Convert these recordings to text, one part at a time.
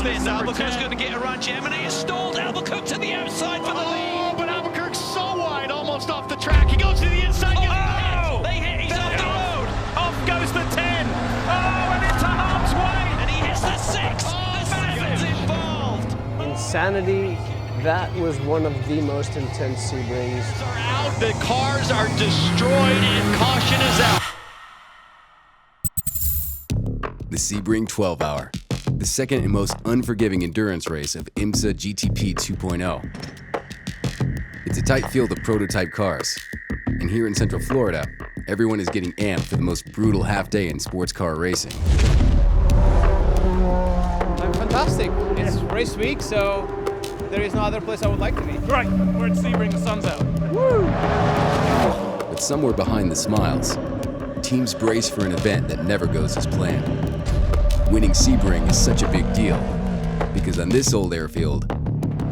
Watch this, Albuquerque's going to get around Gemini. It's stalled. Albuquerque to the outside for the lead. Oh, but Albuquerque's so wide, almost off the track. He goes to the inside. Oh, they hit. He's off the road. Off goes the 10. Oh, and into harm's way. And he hits the 6. The 7's involved. Insanity. That was one of the most intense Sebrings. Are out. The cars are destroyed, and caution is out. The Sebring 12 Hour, the second and most unforgiving endurance race of IMSA GTP 2.0. It's a tight field of prototype cars, and here in Central Florida, everyone is getting amped for the most brutal half day in sports car racing. I'm fantastic. It's race week, so there is no other place I would like to be. Right, we're at Sebring, the sun's out. Woo! But somewhere behind the smiles, teams brace for an event that never goes as planned. Winning Sebring is such a big deal, because on this old airfield,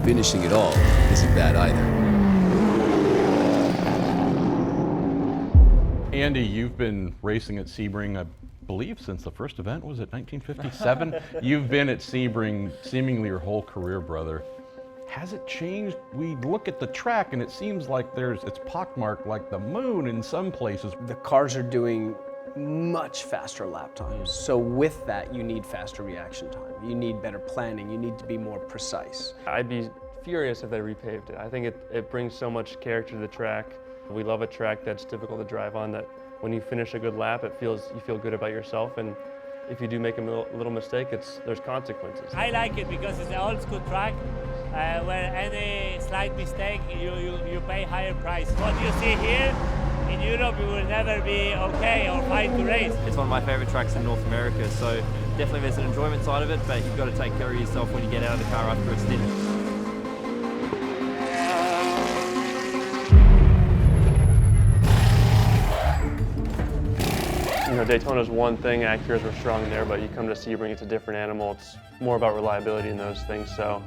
finishing it all isn't bad either. Andy, you've been racing at Sebring, I believe, since the first event. Was it 1957? You've been at Sebring seemingly your whole career, brother. Has it changed? We look at the track and it seems like it's pockmarked like the moon in some places. The cars are doing much faster lap times. So with that, you need faster reaction time. You need better planning. You need to be more precise. I'd be furious if they repaved it. I think it brings so much character to the track. We love a track that's difficult to drive on, that when you finish a good lap, you feel good about yourself, and if you do make a little mistake, there's consequences. I like it because it's an old school track where any slight mistake, you pay higher price. What you see here in Europe, you will never be okay or fine to race. It's one of my favorite tracks in North America, so definitely there's an enjoyment side of it, but you've got to take care of yourself when you get out of the car after a stint. You know, Daytona's one thing, Acuras were strong there, but you come to Sebring, it's a different animal. It's more about reliability and those things. So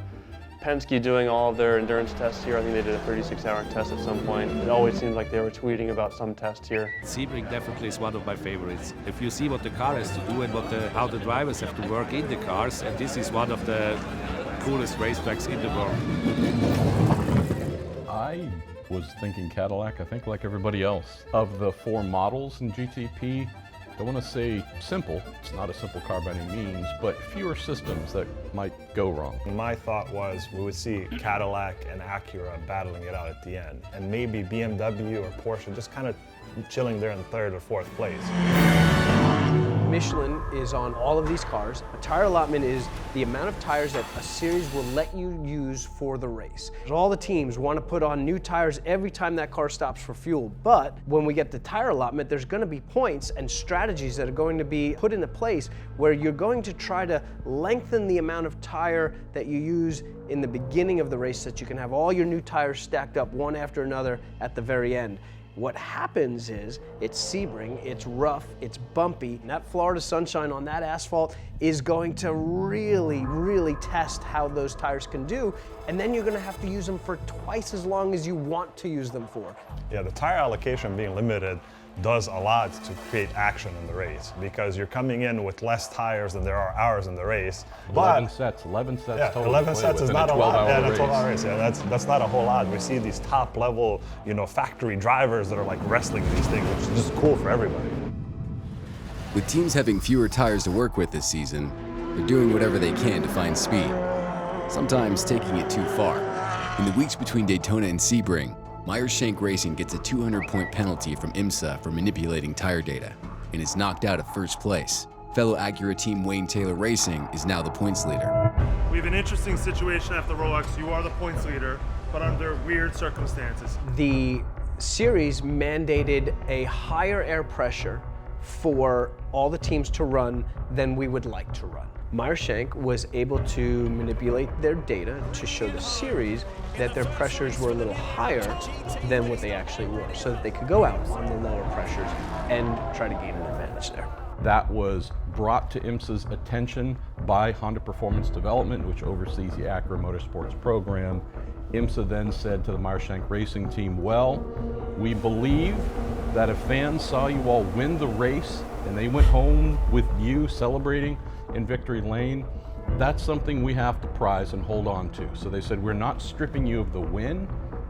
Penske doing all of their endurance tests here, I think they did a 36-hour test at some point. It always seemed like they were tweeting about some test here. Sebring definitely is one of my favorites. If you see what the car has to do and how the drivers have to work in the cars, and this is one of the coolest racetracks in the world. I was thinking Cadillac, I think like everybody else. Of the 4 models in GTP, I want to say simple. It's not a simple car by any means, but fewer systems that might go wrong. My thought was we would see Cadillac and Acura battling it out at the end, and maybe BMW or Porsche just kind of chilling there in 3rd or 4th place. Michelin is on all of these cars. A tire allotment is the amount of tires that a series will let you use for the race. All the teams want to put on new tires every time that car stops for fuel, but when we get the tire allotment, there's going to be points and strategies that are going to be put into place where you're going to try to lengthen the amount of tire that you use in the beginning of the race so that you can have all your new tires stacked up one after another at the very end. What happens is, it's Sebring, it's rough, it's bumpy, and that Florida sunshine on that asphalt is going to really, really test how those tires can do, and then you're going to have to use them for twice as long as you want to use them for. Yeah, the tire allocation being limited does a lot to create action in the race, because you're coming in with less tires than there are hours in the race. 11 sets yeah, total. 11 sets is not a lot. Yeah, that's a 12-hour race. race. Yeah, that's not a whole lot. We see these top level, factory drivers that are like wrestling these things, which is just cool for everybody. With teams having fewer tires to work with this season, they're doing whatever they can to find speed, sometimes taking it too far. In the weeks between Daytona and Sebring, Michelin Racing gets a 200-point penalty from IMSA for manipulating tire data and is knocked out of first place. Fellow Acura team Wayne Taylor Racing is now the points leader. We have an interesting situation after Rolex. You are the points leader, but under weird circumstances. The series mandated a higher air pressure for all the teams to run than we would like to run. Meyershank was able to manipulate their data to show the series that their pressures were a little higher than what they actually were, so that they could go out on the lower pressures and try to gain an advantage there. That was brought to IMSA's attention by Honda Performance Development, which oversees the Acura Motorsports program. IMSA then said to the Meyershank Racing team, well, we believe that if fans saw you all win the race and they went home with you celebrating in victory lane, That's something we have to prize and hold on to. So they said, we're not stripping you of the win,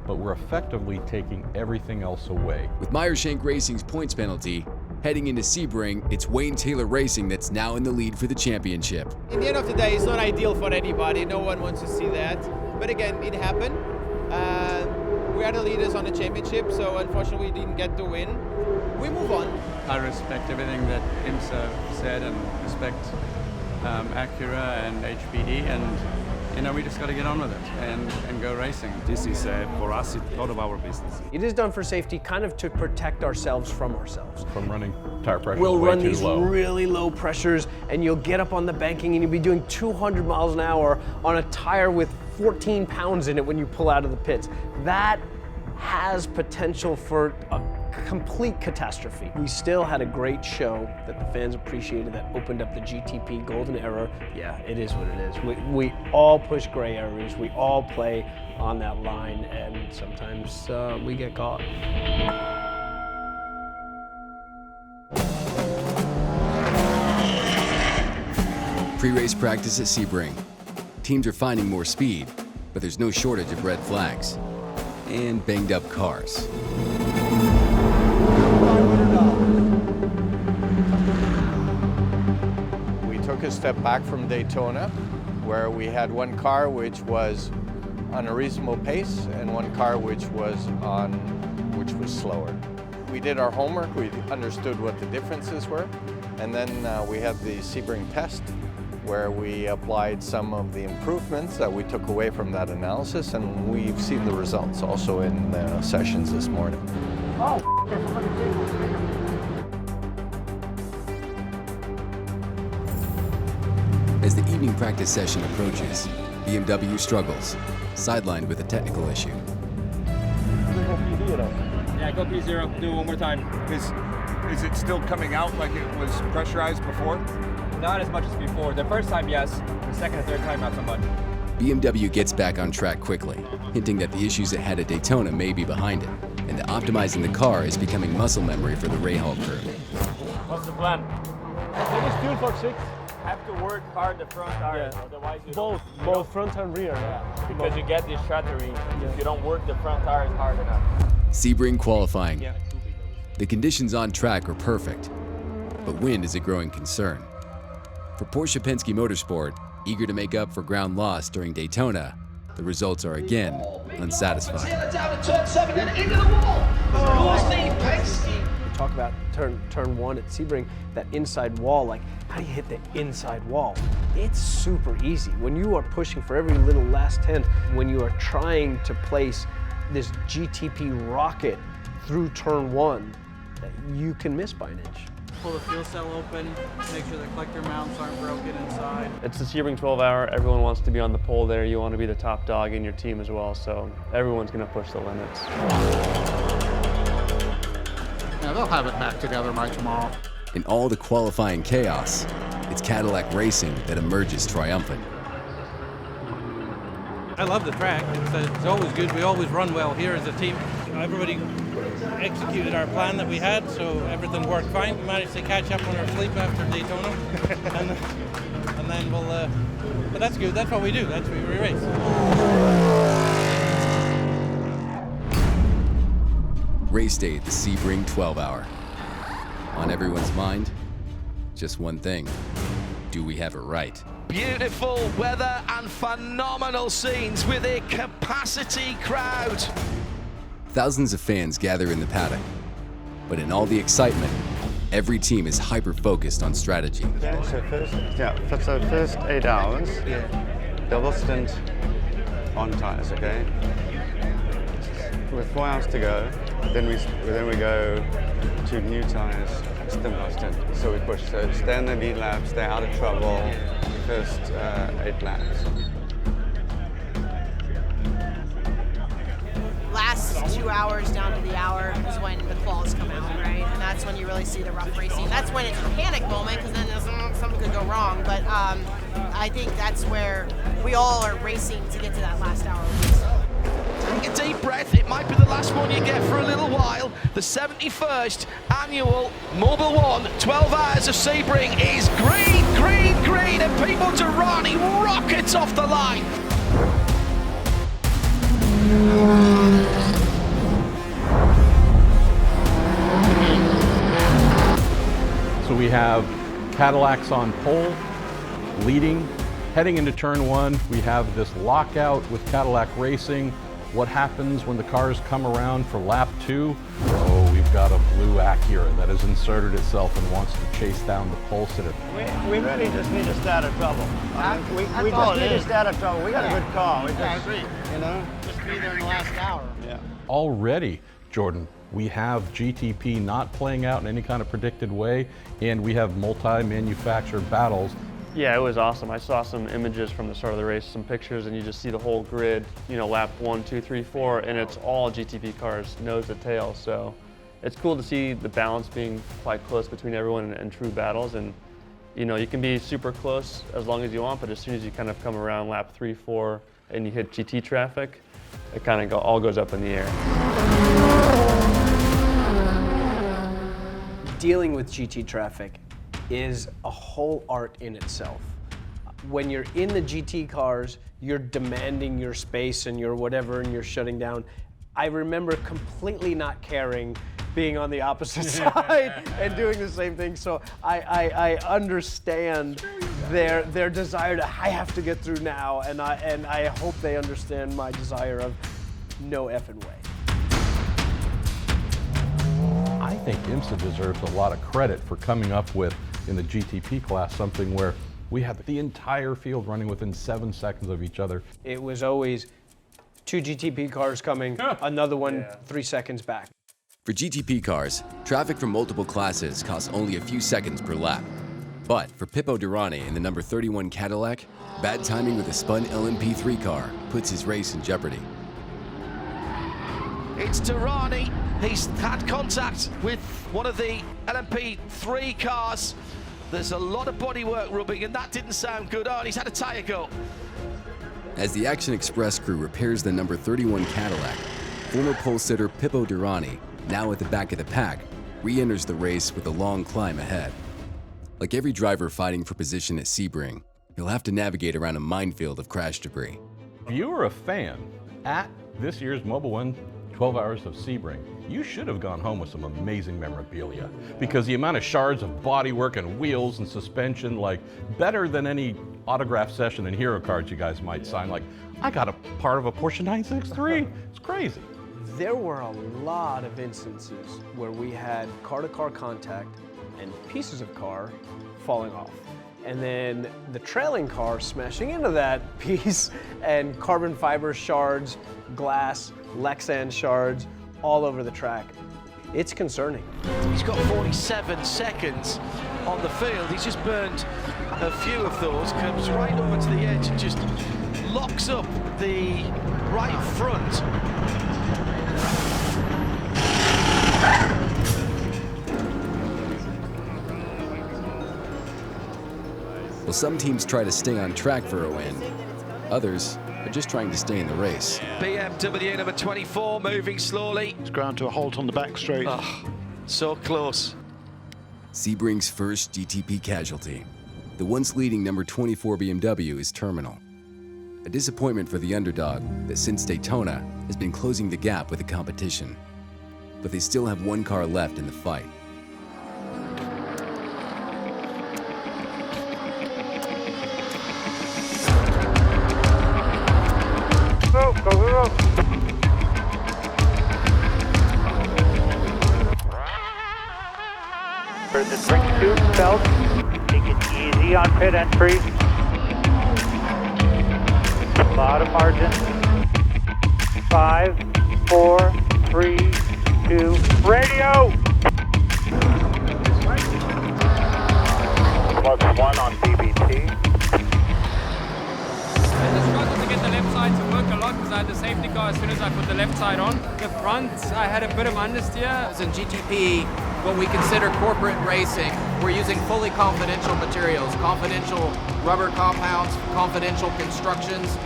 but we're effectively taking everything else away. With Meyershank Racing's points penalty, heading into Sebring, it's Wayne Taylor Racing that's now in the lead for the championship. In the end of the day, it's not ideal for anybody. No one wants to see that. But again, it happened. We are the leaders on the championship, so unfortunately we didn't get the win. We move on. I respect everything that IMSA said and respect Acura and HPD, and you know, we just got to get on with it and go racing. This is, for us, it's none of our business. It is done for safety, kind of to protect ourselves from ourselves. From running tire pressure We'll way run too these low. really low pressures, and you'll get up on the banking and you'll be doing 200 miles an hour on a tire with 14 pounds in it when you pull out of the pits. That has potential for a complete catastrophe. We still had a great show that the fans appreciated, that opened up the GTP golden era. Yeah, it is what it is. We all push gray areas. We all play on that line, and sometimes we get caught. Pre-race practice at Sebring. Teams are finding more speed, but there's no shortage of red flags and banged up cars. We took a step back from Daytona, where we had one car which was on a reasonable pace and one car which was slower. We did our homework, we understood what the differences were, and then we had the Sebring test, where we applied some of the improvements that we took away from that analysis, and we've seen the results also in sessions this morning. As the evening practice session approaches, BMW struggles, sidelined with a technical issue. Yeah, go P0, do it one more time. Is it still coming out like it was pressurized before? Not as much as before. The first time, yes. The second and third time, not so much. BMW gets back on track quickly, hinting that the issues it had at Daytona may be behind it, and that optimizing the car is becoming muscle memory for the Rahal crew. What's the plan? Maybe fuel for 6. Have to work hard the front tires, otherwise you Both front and rear. Yeah, because you get this shattering if you don't work the front tires hard enough. Sebring qualifying. The conditions on track are perfect, but wind is a growing concern. For Porsche Penske Motorsport, eager to make up for ground lost during Daytona, the results are again unsatisfying. Down to turn 7 and into the wall. Towards the Penske. Talk about turn 1 at Sebring, that inside wall, like how do you hit the inside wall? It's super easy. When you are pushing for every little last tenth, when you are trying to place this GTP rocket through turn 1, you can miss by an inch. Pull the fuel cell open, make sure the collector mounts aren't broken inside. It's the Sebring 12 hour. Everyone wants to be on the pole there. You want to be the top dog in your team as well, so everyone's going to push the limits. Yeah, they'll have it back together by tomorrow. In all the qualifying chaos, it's Cadillac Racing that emerges triumphant. I love the track. It's always good. We always run well here as a team. Everybody executed our plan that we had, so everything worked fine. We managed to catch up on our sleep after Daytona, and then we'll. But that's good. That's what we do. That's what we race. Race day at the Sebring 12 Hour. On everyone's mind, just one thing. Do we have it right? Beautiful weather and phenomenal scenes with a capacity crowd. Thousands of fans gather in the paddock, but in all the excitement, every team is hyper-focused on strategy. So first 8 hours, double stint on tires, okay? With 4 hours to go, then we go to new tires, stint by stint. So we push, so stay in the lead lap, stay out of trouble, first 8 laps. Last 2 hours down to the hour is when the quals come out, right? And that's when you really see the rough racing. That's when it's a panic moment, because then something could go wrong. But I think that's where we all are racing to get to that last hour. Take a deep breath. It might be the last one you get for a little while. The 71st annual Mobil 1 12 Hours of Sebring is green, green, green, and people to Ronnie It's off the line. So we have Cadillacs on pole, leading. Heading into turn one, we have this lockout with Cadillac Racing. What happens when the cars come around for lap 2? Oh, we've got a blue Acura that has inserted itself and wants to chase down the pole sitter. We really just need to stay out of trouble. We just need to stay out of trouble. We got a good car. I agree. You know? Just be there in the last hour. Yeah. Already, Jordan, we have GTP not playing out in any kind of predicted way, and we have multi-manufacturer battles. Yeah, it was awesome. I saw some images from the start of the race, some pictures, and you just see the whole grid, you know, lap 1, 2, 3, 4, and it's all GTP cars, nose to tail. So it's cool to see the balance being quite close between everyone and true battles. And, you know, you can be super close as long as you want, but as soon as you kind of come around lap 3, 4, and you hit GT traffic, it kind of all goes up in the air. Dealing with GT traffic is a whole art in itself. When you're in the GT cars, you're demanding your space and your whatever, and you're shutting down. I remember completely not caring being on the opposite side and doing the same thing. So I understand their desire to, I have to get through now, and I hope they understand my desire of no effing way. I think IMSA deserves a lot of credit for coming up with, in the GTP class, something where we had the entire field running within 7 seconds of each other. It was always 2 GTP cars coming, another one 3 seconds back. For GTP cars, traffic from multiple classes costs only a few seconds per lap. But for Pippo Durrani in the number 31 Cadillac, bad timing with a spun LMP3 car puts his race in jeopardy. It's Durrani. He's had contact with one of the LMP3 cars. There's a lot of bodywork rubbing, and that didn't sound good. Oh, and he's had a tyre go. As the Action Express crew repairs the number 31 Cadillac, former pole sitter Pippo Durrani, now at the back of the pack, re-enters the race with a long climb ahead. Like every driver fighting for position at Sebring, he'll have to navigate around a minefield of crash debris. If you were a fan at this year's Mobil 1 12 Hours of Sebring, you should have gone home with some amazing memorabilia, because the amount of shards of bodywork and wheels and suspension, like better than any autograph session and hero cards you guys might sign. Like, I got a part of a Porsche 963. It's crazy. There were a lot of instances where we had car-to-car contact and pieces of car falling off. And then the trailing car smashing into that piece, and carbon fiber shards, glass, Lexan shards all over the track. It's concerning. He's got 47 seconds on the field. He's just burned a few of those, comes right over to the edge and just locks up the right front. Well, some teams try to stay on track for a win. Others are just trying to stay in the race. BMW number 24 moving slowly. It's ground to a halt on the back straight. Oh, so close. Sebring's first GTP casualty. The once leading number 24 BMW is terminal. A disappointment for the underdog that since Daytona has been closing the gap with the competition. But they still have one car left in the fight. Go, go, go, go. For the drink tube belt, take it easy on pit entry. A lot of margin. 5, 4, 3, 2, radio! +1 on BBT. I just struggled to get the left side to work a lot because I had the safety car as soon as I put the left side on. The front, I had a bit of understeer. In GTP, what we consider corporate racing, we're using fully confidential materials, confidential rubber compounds, confidential constructions,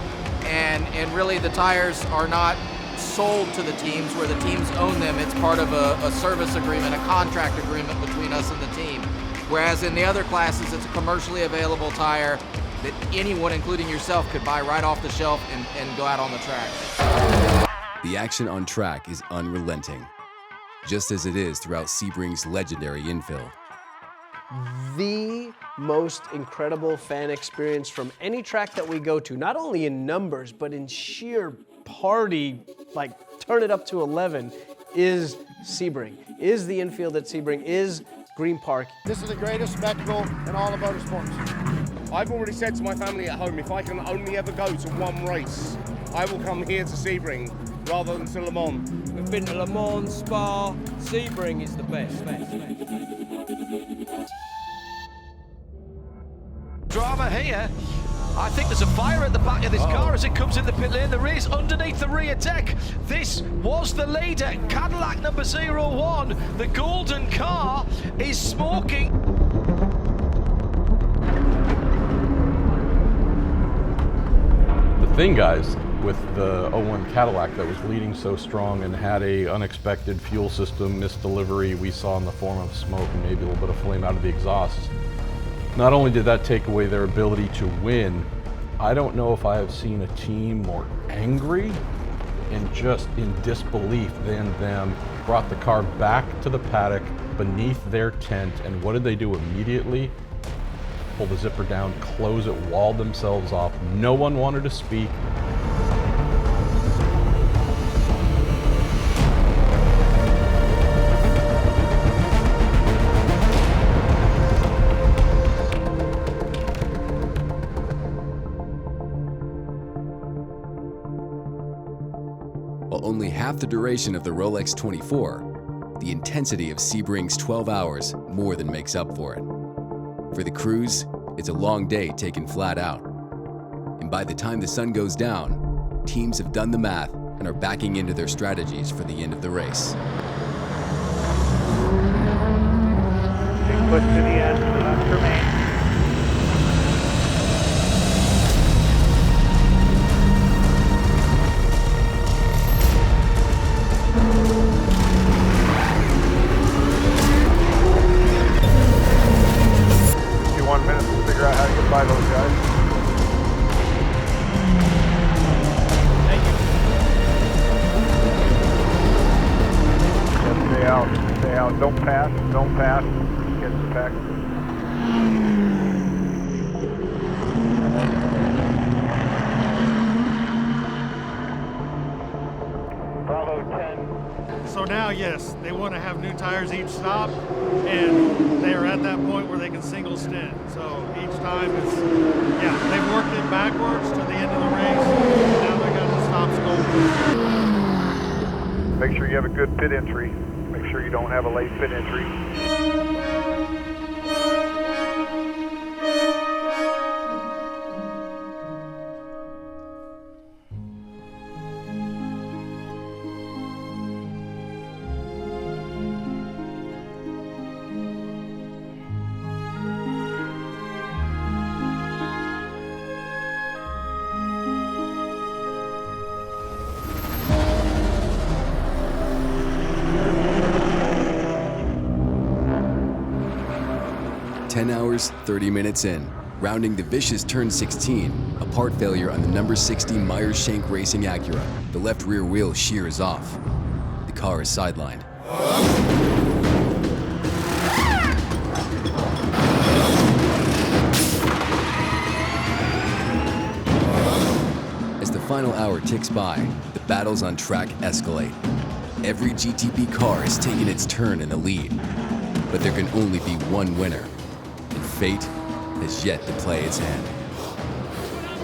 and really the tires are not sold to the teams where the teams own them. It's part of a service agreement, a contract agreement between us and the team. Whereas in the other classes, it's a commercially available tire that anyone, including yourself, could buy right off the shelf and go out on the track. The action on track is unrelenting, just as it is throughout Sebring's legendary infield. The most incredible fan experience from any track that we go to, not only in numbers, but in sheer party, like turn it up to 11, is Sebring, is the infield at Sebring, is Green Park. This is the greatest spectacle in all of motorsports. I've already said to my family at home, if I can only ever go to one race, I will come here to Sebring rather than to Le Mans. We've been to Le Mans, Spa, Sebring is the best. Drama here. I think there's a fire at the back of this car as it comes in the pit lane. There is underneath the rear deck. This was the leader, Cadillac number 01. The golden car is smoking. The thing, guys, with the 01 Cadillac that was leading so strong and had a unexpected fuel system misdelivery we saw in the form of smoke and maybe a little bit of flame out of the exhaust. Not only did that take away their ability to win, I don't know if I have seen a team more angry and just in disbelief than them. Brought the car back to the paddock beneath their tent, and what did they do immediately? Pull the zipper down, close it, walled themselves off. No one wanted to speak. While only half the duration of the Rolex 24, the intensity of Sebring's 12 hours more than makes up for it. For the crews, it's a long day taken flat out. And by the time the sun goes down, teams have done the math and are backing into their strategies for the end of the race. Big push to the end, so that's remain. By those guys. Thank you. Yeah, stay out, stay out. Don't pass, don't pass. Get the pack. Bravo 10. So now, yes, they want to have new tires each stop, and they are at that point where they can single stint. So each time is, yeah, they've worked it backwards to the end of the race. Now they got the stops going. Make sure you have a good pit entry. Make sure you don't have a late pit entry. 10 hours, 30 minutes in, rounding the vicious turn 16, a part failure on the number 60 Myers-Shank Racing Acura. The left rear wheel shears off. The car is sidelined. As the final hour ticks by, the battles on track escalate. Every GTP car has taken its turn in the lead, but there can only be one winner. Fate has yet to play its hand.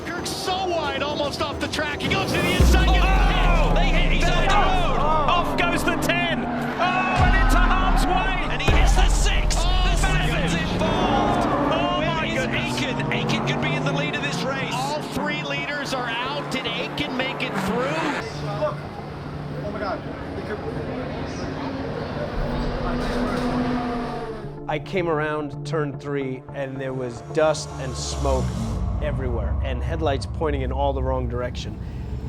Kirk's so wide, almost off the track. He goes to the inside. Oh! They hit. He's on the road. Off goes the 10. Oh, and into harm's way. And he hits the 6. The 7's involved. Oh my goodness. Aiken could be in the lead of this race. All three leaders are out. Did Aiken make it through? Look. Oh my God. I came around turn 3 and there was dust and smoke everywhere and headlights pointing in all the wrong direction.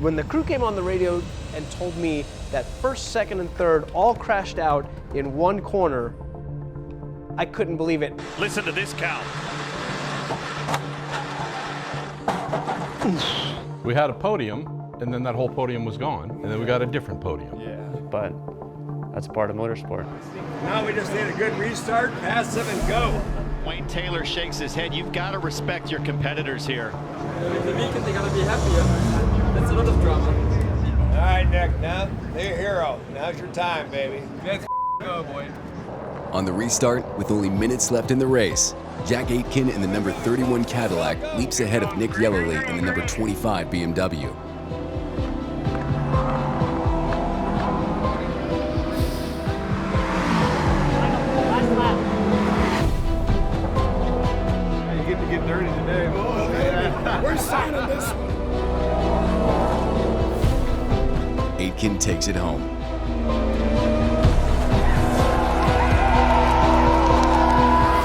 When the crew came on the radio and told me that first, second, and third all crashed out in one corner, I couldn't believe it. Listen to this count. We had a podium, and then that whole podium was gone, and then we got a different podium. Yeah. But that's part of motorsport. Now we just need a good restart, pass them and go. Wayne Taylor shakes his head. You've got to respect your competitors here. If the weekend, they got to be happier. That's a lot of drama. All right, Nick, now they're a hero. Now's your time, baby. Let's go, boy. On the restart, with only minutes left in the race, Jack Aitken in the number 31 Cadillac leaps ahead of Nick Yellowly in the number 25 BMW. You get to get dirty today. We're signing this one. Aitken takes it home.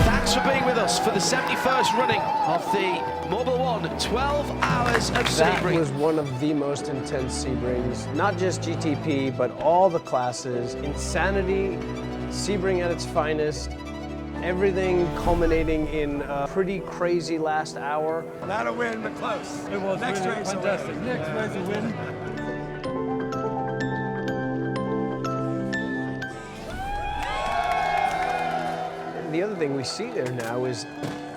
Thanks for being with us for the 71st running of the Mobil 1 12 Hours of That Sebring. was one of the most intense Sebrings, not just GTP, but all the classes. Insanity, Sebring at its finest, everything culminating in a pretty crazy last hour. Not a win, but close. It was Next really race, fantastic. Next race a win. The other thing we see there now is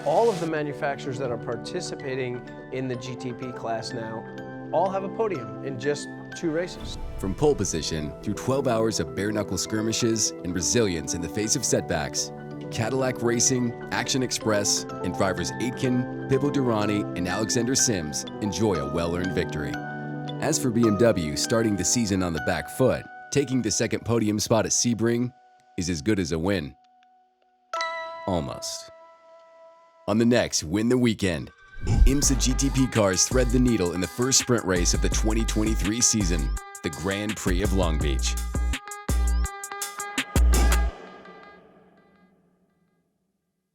all of the manufacturers that are participating in the GTP class now all have a podium in just 2 races. From pole position through 12 hours of bare-knuckle skirmishes and resilience in the face of setbacks, Cadillac Racing, Action Express, and drivers Aitken, Pippo Durrani, and Alexander Sims enjoy a well-earned victory. As for BMW starting the season on the back foot, taking the second podium spot at Sebring is as good as a win. Almost. On the next Win the Weekend, IMSA GTP cars thread the needle in the first sprint race of the 2023 season, the Grand Prix of Long Beach.